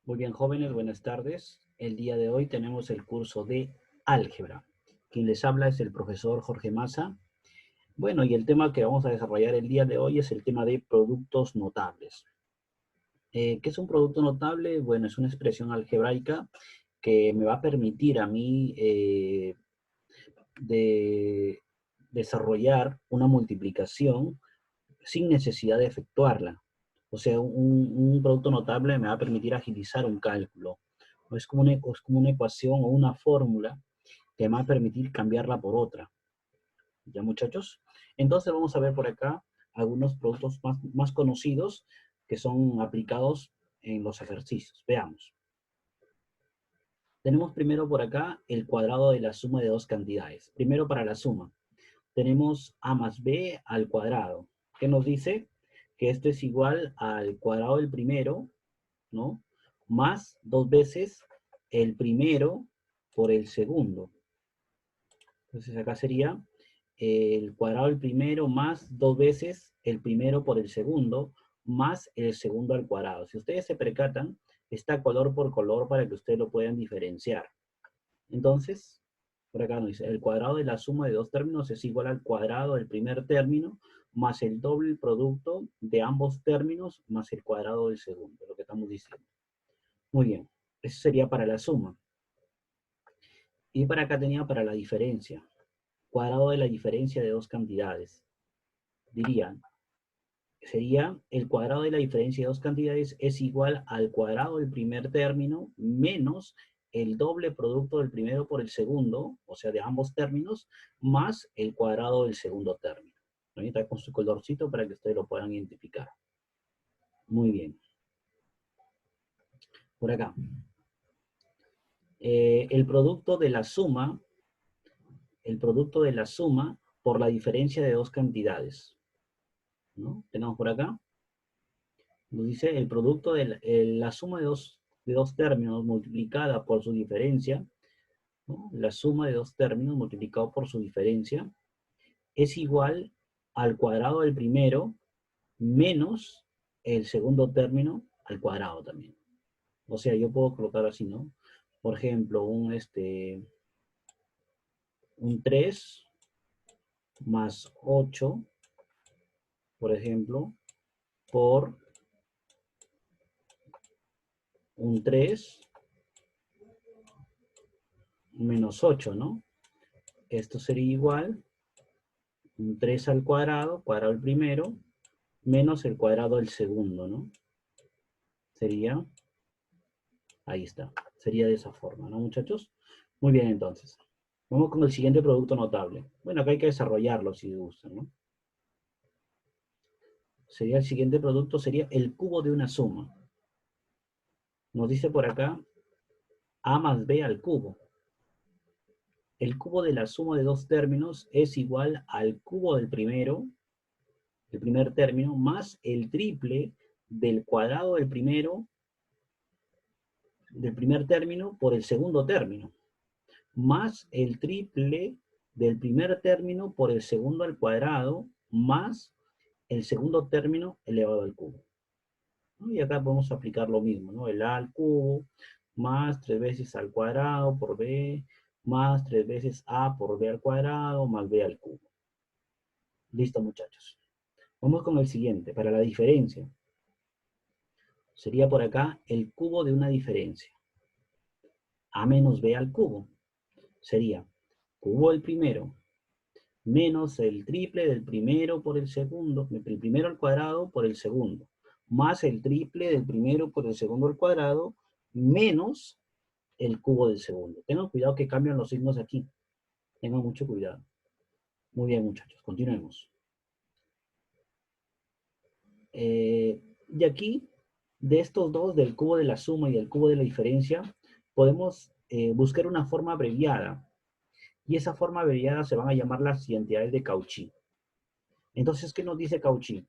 Muy bien, jóvenes, buenas tardes. El día de hoy tenemos el curso de álgebra. Quien les habla es el profesor Jorge Massa. Bueno, y el tema que vamos a desarrollar el día de hoy es el tema de productos notables. ¿Qué es un producto notable? Bueno, es una expresión algebraica que me va a permitir a mí de desarrollar una multiplicación sin necesidad de efectuarla. O sea, un producto notable me va a permitir agilizar un cálculo. Es como una ecuación o una fórmula que me va a permitir cambiarla por otra. ¿Ya, muchachos? Entonces vamos a ver por acá algunos productos más conocidos que son aplicados en los ejercicios. Veamos. Tenemos primero por acá el cuadrado de la suma de dos cantidades. Primero para la suma. Tenemos a más b al cuadrado. ¿Qué nos dice? Que esto es igual al cuadrado del primero, ¿no? Más dos veces el primero por el segundo. Entonces acá sería el cuadrado del primero más dos veces el primero por el segundo, más el segundo al cuadrado. Si ustedes se percatan, está color por color para que ustedes lo puedan diferenciar. Entonces, por acá nos dice, el cuadrado de la suma de dos términos es igual al cuadrado del primer término más el doble producto de ambos términos más el cuadrado del segundo, lo que estamos diciendo. Muy bien, eso sería para la suma. Y para acá tenía para la diferencia, cuadrado de la diferencia de dos cantidades. Dirían, sería el cuadrado de la diferencia de dos cantidades es igual al cuadrado del primer término menos el doble producto del primero por el segundo, o sea, de ambos términos, más el cuadrado del segundo término. Ahorita con su colorcito para que ustedes lo puedan identificar. Muy bien. Por acá. El producto de la suma, por la diferencia de dos cantidades, ¿no? Tenemos por acá, nos dice el producto de la suma de dos términos multiplicada por su diferencia, ¿no? La suma de dos términos multiplicado por su diferencia es igual al cuadrado del primero menos el segundo término al cuadrado también. O sea, yo puedo colocar así, ¿no? Por ejemplo, un 3 más 8, por ejemplo, por un 3 menos 8, ¿no? Esto sería igual un 3 al cuadrado del primero, menos el cuadrado del segundo, ¿no? Sería, ahí está, sería de esa forma, ¿no, muchachos? Muy bien, entonces. Vamos con el siguiente producto notable. Bueno, acá hay que desarrollarlo si gustan, ¿no? Sería el siguiente producto, sería el cubo de una suma. Nos dice por acá a más b al cubo. El cubo de la suma de dos términos es igual al cubo del primero, el primer término, más el triple del cuadrado del primer término por el segundo término, más el triple del primer término por el segundo al cuadrado, más el segundo término elevado al cubo, ¿no? Y acá podemos aplicar lo mismo, ¿no? El a al cubo más 3 veces al cuadrado por b, más 3 veces a por b al cuadrado, más b al cubo. Listo, muchachos. Vamos con el siguiente, para la diferencia. Sería por acá el cubo de una diferencia. A menos b al cubo. Sería cubo del primero menos el triple del primero por el segundo, el primero al cuadrado por el segundo, más el triple del primero por el segundo al cuadrado, menos el cubo del segundo. Tengan cuidado que cambian los signos aquí. Tengan mucho cuidado. Muy bien, muchachos, continuemos. Y aquí, de estos dos, del cubo de la suma y del cubo de la diferencia, podemos buscar una forma abreviada. Y esa forma abreviada se van a llamar las identidades de Cauchy. Entonces, ¿qué nos dice Cauchy?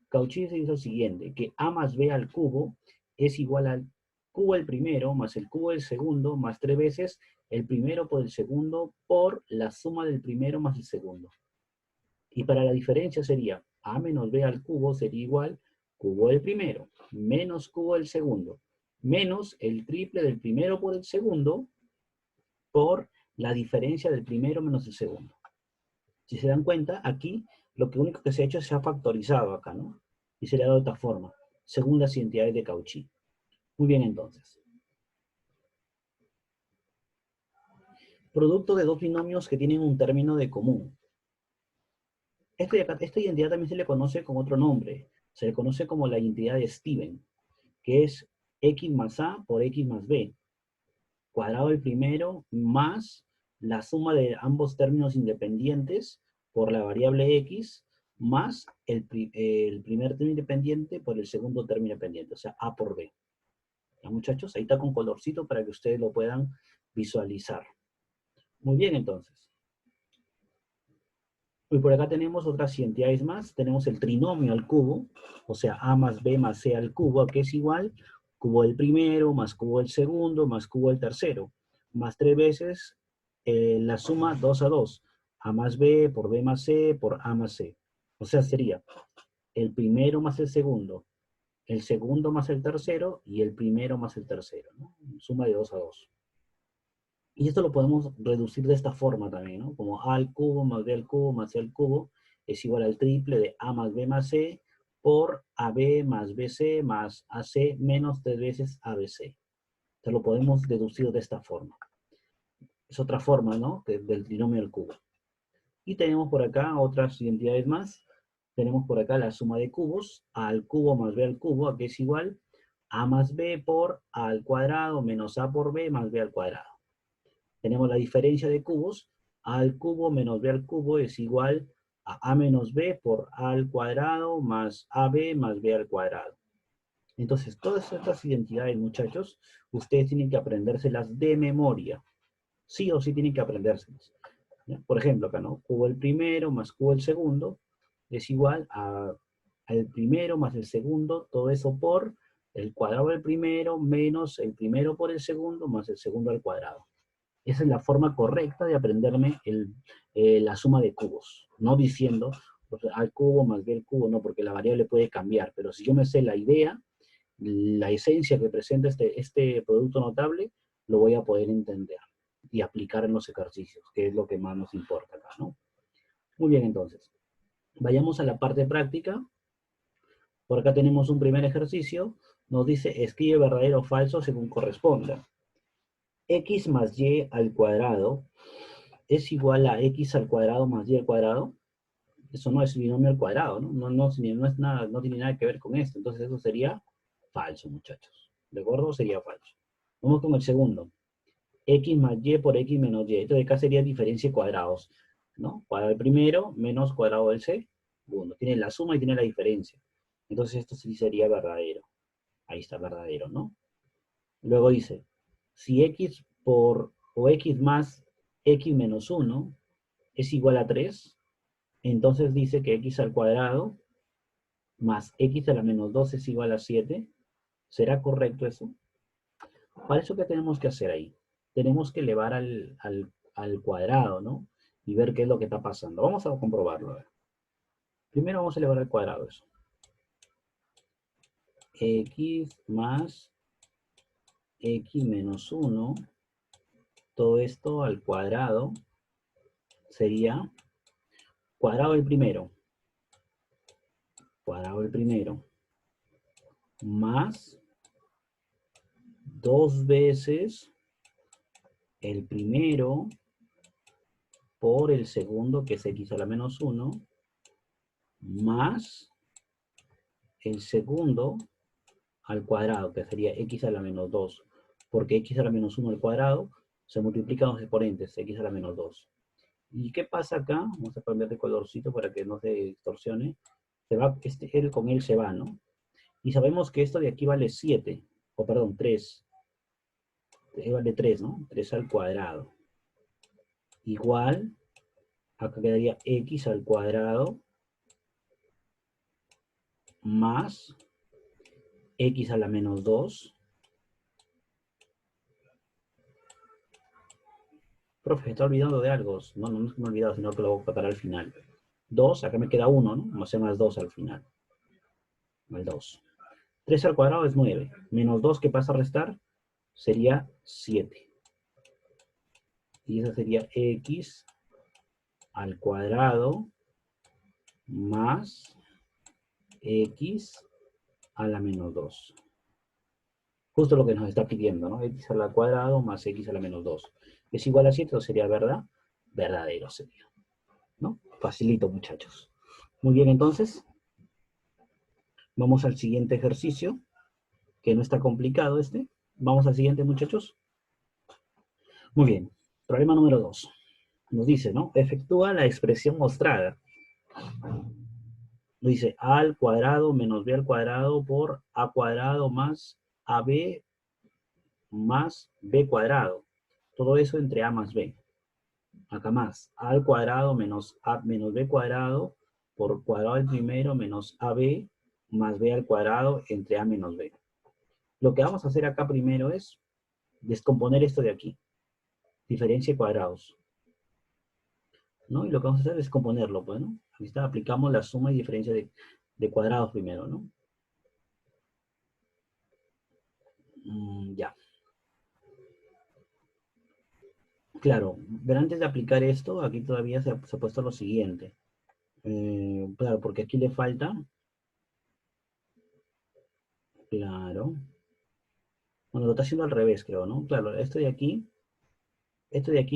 Cauchy dice lo siguiente, que a más b al cubo es igual al cubo del primero más el cubo del segundo más 3 veces el primero por el segundo por la suma del primero más el segundo. Y para la diferencia sería a menos b al cubo sería igual cubo del primero menos cubo del segundo menos el triple del primero por el segundo por la diferencia del primero menos el segundo. Si se dan cuenta, aquí lo que único que se ha hecho es se ha factorizado acá, ¿no? Y se le ha dado de esta forma, según las identidades de Cauchy. Muy bien, entonces. Producto de dos binomios que tienen un término de común. Esta identidad también se le conoce con otro nombre. Se le conoce como la identidad de Steven, que es x más a por x más b, cuadrado del primero más la suma de ambos términos independientes por la variable x más el primer término independiente por el segundo término independiente, o sea, a por b. ¿Ya, muchachos? Ahí está con colorcito para que ustedes lo puedan visualizar. Muy bien, entonces. Y por acá tenemos otras identidades más. Tenemos el trinomio al cubo, o sea, a más b más c al cubo, que es igual cubo del primero, más cubo del segundo, más cubo del tercero, más 3 veces la suma 2 a 2. A más b por b más c por a más c. O sea, sería el primero más el segundo más el tercero y el primero más el tercero, ¿no? Suma de 2 a 2. Y esto lo podemos reducir de esta forma también, ¿no? Como a al cubo más b al cubo más c al cubo es igual al triple de a más b más c por ab más bc más ac menos 3 veces abc. Entonces lo podemos deducir de esta forma. Es otra forma, ¿no? Del trinomio al cubo. Y tenemos por acá otras identidades más. Tenemos por acá la suma de cubos, a al cubo más b al cubo, que es igual a más b por a al cuadrado menos a por b más b al cuadrado. Tenemos la diferencia de cubos, a al cubo menos b al cubo es igual a menos b por a al cuadrado más ab más b al cuadrado. Entonces, todas estas identidades, muchachos, ustedes tienen que aprendérselas de memoria. Sí o sí tienen que aprendérselas. ¿Ya? Por ejemplo, acá, ¿no? Cubo el primero más cubo el segundo es igual al primero más el segundo, todo eso por el cuadrado del primero menos el primero por el segundo más el segundo al cuadrado. Esa es la forma correcta de aprenderme la suma de cubos. No diciendo pues, al cubo más b al cubo, no, porque la variable puede cambiar. Pero si yo me sé la idea, la esencia que presenta este producto notable, lo voy a poder entender y aplicar en los ejercicios, que es lo que más nos importa acá, ¿no? Muy bien, entonces. Vayamos a la parte práctica. Por acá tenemos un primer ejercicio. Nos dice, escribe verdadero o falso según corresponda. X más y al cuadrado es igual a x al cuadrado más y al cuadrado. Eso no es binomio al cuadrado, ¿no? No es nada, no tiene nada que ver con esto. Entonces eso sería falso, muchachos. ¿De acuerdo? Sería falso. Vamos con el segundo. X más y por x menos y. Esto de acá sería diferencia de cuadrados, ¿no? Cuadrado del primero menos cuadrado del segundo. Tiene la suma y tiene la diferencia. Entonces esto sí sería verdadero. Ahí está verdadero, ¿no? Luego dice, si x por o x más x menos 1 es igual a 3, entonces dice que x al cuadrado más x a la menos 2 es igual a 7. ¿Será correcto eso? Para eso, ¿qué tenemos que hacer ahí? Tenemos que elevar al cuadrado, ¿no? Y ver qué es lo que está pasando. Vamos a comprobarlo. A ver. Primero vamos a elevar al cuadrado eso. X más x menos 1, todo esto al cuadrado sería cuadrado del primero, más 2 veces el primero por el segundo, que es x a la menos 1, más el segundo al cuadrado, que sería x a la menos 2, porque x a la menos 1 al cuadrado se multiplican los exponentes, x a la menos 2. ¿Y qué pasa acá? Vamos a cambiar de colorcito para que no se distorsione. Se va, él con él se va, ¿no? Y sabemos que esto de aquí vale 7, o perdón, 3. Vale 3, ¿no? 3 al cuadrado. Igual, acá quedaría x al cuadrado más x a la menos 2. Profe, está olvidando de algo. No, no es que me he olvidado, sino que lo voy a patar al final. 2, acá me queda 1, ¿no? Vamos a hacer más 2 al final. Más 2. 3 al cuadrado es 9. Menos 2 que pasa a restar sería 7. Y esa sería x al cuadrado más x a la menos 2. Justo lo que nos está pidiendo, ¿no? X al cuadrado más x a la menos 2. Es igual a 7, o sería verdad. Verdadero sería, ¿no? Facilito, muchachos. Muy bien, entonces, vamos al siguiente ejercicio, que no está complicado este. Vamos al siguiente, muchachos. Muy bien. Problema número 2. Nos dice, ¿no? Efectúa la expresión mostrada. Nos dice a al cuadrado menos b al cuadrado por a cuadrado más ab más b cuadrado. Todo eso entre a más b. Acá más, a al cuadrado menos a menos b cuadrado por cuadrado del primero menos ab más b al cuadrado entre a menos b. Lo que vamos a hacer acá primero es descomponer esto de aquí. Diferencia de cuadrados, ¿no? Y lo que vamos a hacer es descomponerlo, pues, ¿no? Aquí está, aplicamos la suma y diferencia de cuadrados primero, ¿no? Ya. Claro, pero antes de aplicar esto, aquí todavía se ha puesto lo siguiente. Claro, porque aquí le falta, claro, bueno, lo está haciendo al revés, creo, ¿no? Claro, esto de aquí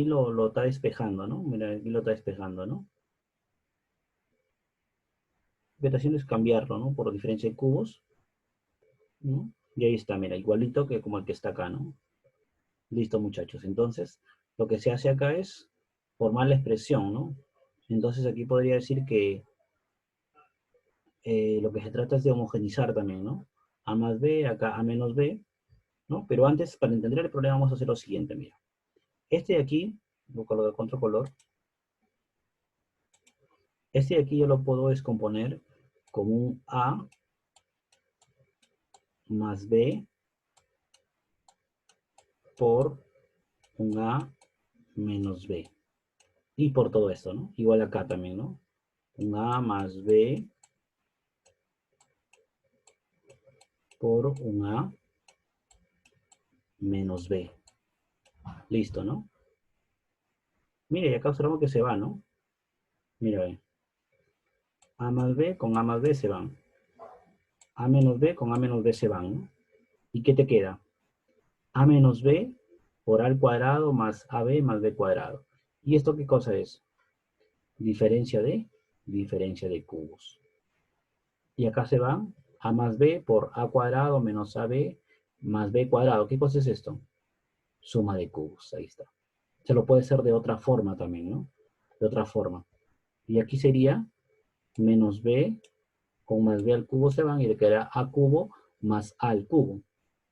lo está despejando, ¿no? Mira, aquí lo está despejando, ¿no? Lo que está haciendo es cambiarlo, ¿no? Por diferencia de cubos, ¿no? Y ahí está, mira, igualito que como el que está acá, ¿no? Listo, muchachos. Entonces, lo que se hace acá es formar la expresión, ¿no? Entonces aquí podría decir que lo que se trata es de homogenizar también, ¿no? A más b, acá a menos b, ¿no? Pero antes, para entender el problema, vamos a hacer lo siguiente, mira. Este de aquí, lo coloco con otro color. Este de aquí yo lo puedo descomponer como un a más b por un a menos b. Y por todo esto, ¿no? Igual acá también, ¿no? Un a más b por un a menos b. Listo, ¿no? Mira, y acá observamos que se va, ¿no? Mira, ve. A más b con a más b se van. A menos b con a menos b se van, ¿no? ¿Y qué te queda? A menos b por a al cuadrado más ab más b cuadrado. ¿Y esto qué cosa es? Diferencia de cubos. Y acá se va a más b por a cuadrado menos ab más b cuadrado. ¿Qué cosa es esto? Suma de cubos, ahí está. Se lo puede hacer de otra forma también, ¿no? De otra forma. Y aquí sería menos b con más b al cubo se van y le quedará a cubo más a al cubo.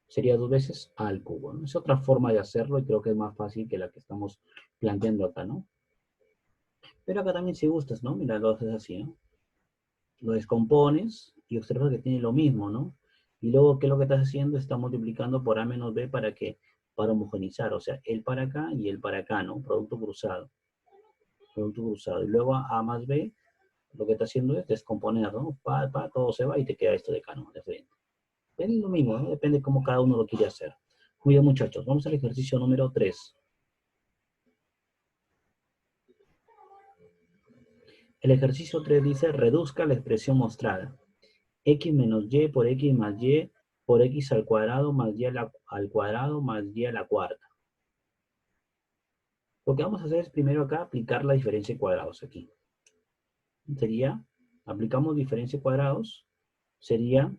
Sería 2 veces a al cubo, ¿no? Es otra forma de hacerlo y creo que es más fácil que la que estamos planteando acá, ¿no? Pero acá también si gustas, ¿no? Mira, lo haces así, ¿no? Lo descompones y observas que tiene lo mismo, ¿no? Y luego, ¿qué es lo que estás haciendo? Está multiplicando por a menos b para que para homogenizar, o sea, el para acá y el para acá, ¿no? Producto cruzado. Producto cruzado. Y luego a más b, lo que está haciendo es descomponer, ¿no? Todo se va y te queda esto de acá, ¿no? De frente. Es lo mismo, ¿no? Depende de cómo cada uno lo quiere hacer. Muy bien, muchachos. Vamos al ejercicio número 3. El ejercicio 3 dice, reduzca la expresión mostrada. X menos Y por X más Y por X al cuadrado más Y al cuadrado más Y a la cuarta. Lo que vamos a hacer es primero acá aplicar la diferencia de cuadrados aquí. Sería, aplicamos diferencia de cuadrados, sería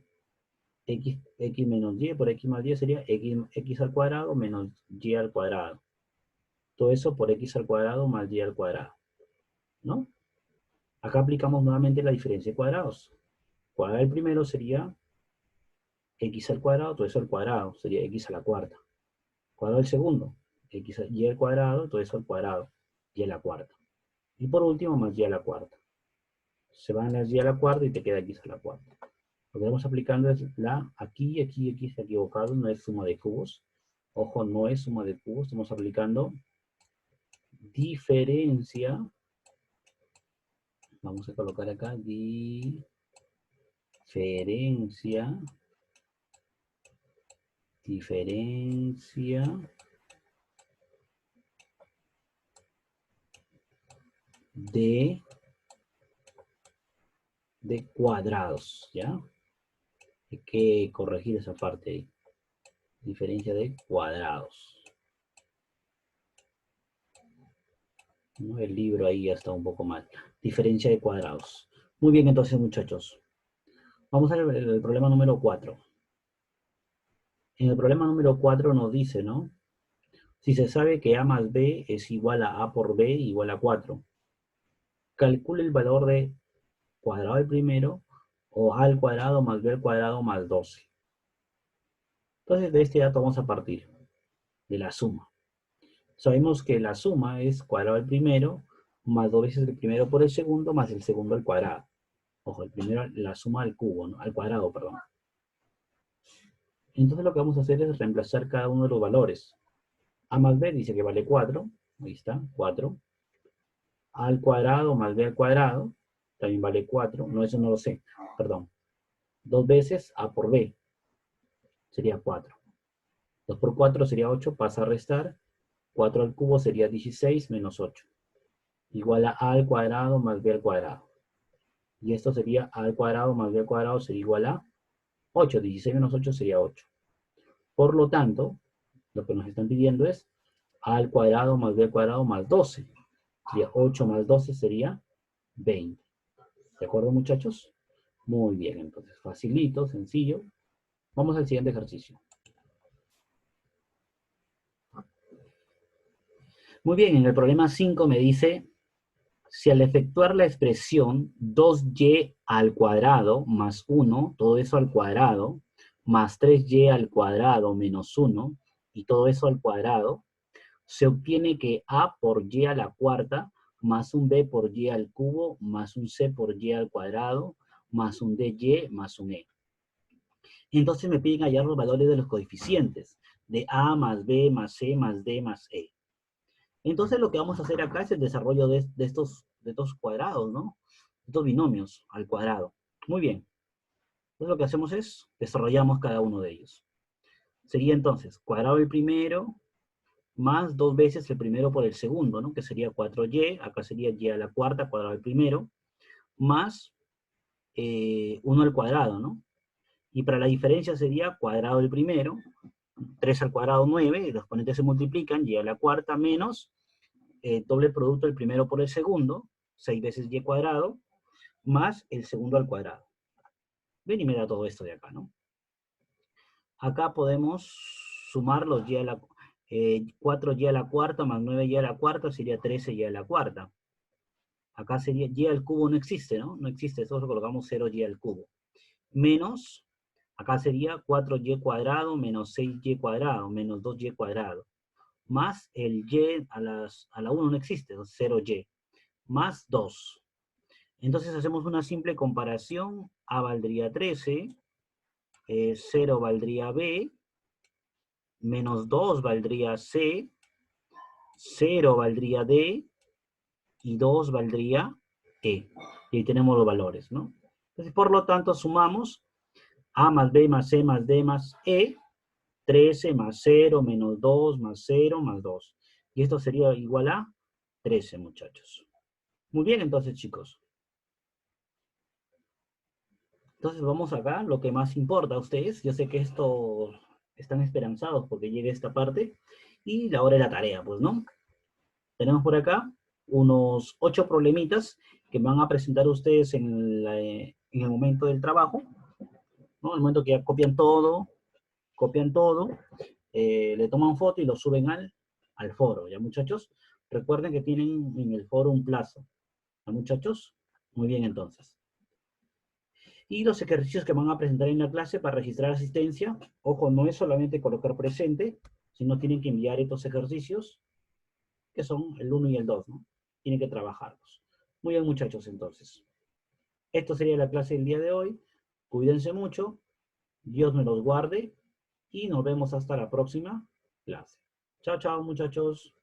X menos Y por X más Y sería X al cuadrado menos Y al cuadrado. Todo eso por X al cuadrado más Y al cuadrado, ¿no? Acá aplicamos nuevamente la diferencia de cuadrados. Cuadrar el primero sería X al cuadrado, todo eso al cuadrado, sería X a la cuarta. Cuadrado el segundo, y al cuadrado, todo eso al cuadrado, y a la cuarta. Y por último, más y a la cuarta. Se van las y a la cuarta y te queda x a la cuarta. Lo que estamos aplicando es aquí está equivocado, no es suma de cubos. Ojo, no es suma de cubos, estamos aplicando diferencia. Vamos a colocar acá diferencia Diferencia de cuadrados, ¿ya? Hay que corregir esa parte ahí. Diferencia de cuadrados. ¿No? El libro ahí ya está un poco mal. Diferencia de cuadrados. Muy bien, entonces, muchachos. Vamos a ver el problema número 4. En el problema número 4 nos dice, ¿no? Si se sabe que A más B es igual a A por B igual a 4, calcule el valor de cuadrado al primero o A al cuadrado más B al cuadrado más 12. Entonces, de este dato vamos a partir de la suma. Sabemos que la suma es cuadrado al primero más 2 veces el primero por el segundo más el segundo al cuadrado. Ojo, el primero, la suma al cubo, ¿no? Al cuadrado, perdón. Entonces lo que vamos a hacer es reemplazar cada uno de los valores. A más B dice que vale 4. Ahí está, 4. A al cuadrado más B al cuadrado también vale 4. No, eso no lo sé. Perdón. 2 veces A por B sería 4. 2 por 4 sería 8. Pasa a restar. 4 al cubo sería 16 menos 8. Igual a al cuadrado más B al cuadrado. Y esto sería A al cuadrado más B al cuadrado sería igual a 8. 16 menos 8 sería 8. Por lo tanto, lo que nos están pidiendo es A al cuadrado más B al cuadrado más 12. Sería 8 más 12 sería 20. ¿De acuerdo, muchachos? Muy bien, entonces, facilito, sencillo. Vamos al siguiente ejercicio. Muy bien, en el problema 5 me dice, si al efectuar la expresión 2y al cuadrado más 1, todo eso al cuadrado, más 3y al cuadrado menos 1, y todo eso al cuadrado, se obtiene que a por y a la cuarta más un b por y al cubo más un c por y al cuadrado más un dy más un e. Entonces me piden hallar los valores de los coeficientes de a más b más c más d más e. Entonces lo que vamos a hacer acá es el desarrollo de estos cuadrados, ¿no? Estos binomios al cuadrado. Muy bien. Entonces lo que hacemos es desarrollamos cada uno de ellos. Sería entonces cuadrado del primero más 2 veces el primero por el segundo, ¿no? Que sería 4y, acá sería y a la cuarta, cuadrado del primero, más 1 al cuadrado, ¿no? Y para la diferencia sería cuadrado del primero, 3 al cuadrado 9, los exponentes se multiplican, y a la cuarta menos doble producto del primero por el segundo, 6 veces y cuadrado, más el segundo al cuadrado. Ven y me da todo esto de acá, ¿no? Acá podemos sumar los y a la 4y a la cuarta más 9y a la cuarta sería 13y a la cuarta. Acá sería y al cubo no existe, ¿no? No existe, solo colocamos 0y al cubo. Menos, acá sería 4y cuadrado menos 6y cuadrado menos 2y cuadrado. Más el y a la 1 no existe, 0y. Más 2. Entonces hacemos una simple comparación. A valdría 13, 0 valdría B, menos 2 valdría C, 0 valdría D, y 2 valdría E. Y ahí tenemos los valores, ¿no? Entonces, por lo tanto, sumamos A más B más C más D más E, 13 más 0 menos 2 más 0 más 2. Y esto sería igual a 13, muchachos. Muy bien, entonces, chicos. Entonces, vamos acá, lo que más importa a ustedes. Yo sé que esto están esperanzados porque llegue esta parte. Y la hora de la tarea, pues, ¿no? Tenemos por acá unos 8 problemitas que van a presentar ustedes en el momento del trabajo, ¿no? En el momento que ya copian todo, le toman foto y lo suben al foro, ¿ya, muchachos? Recuerden que tienen en el foro un plazo, ¿ya, muchachos? Muy bien, entonces. Y los ejercicios que van a presentar en la clase para registrar asistencia, ojo, no es solamente colocar presente, sino tienen que enviar estos ejercicios, que son el 1 y el 2, ¿no? Tienen que trabajarlos. Muy bien, muchachos, entonces. Esto sería la clase del día de hoy. Cuídense mucho, Dios me los guarde, y nos vemos hasta la próxima clase. Chao, chao, muchachos.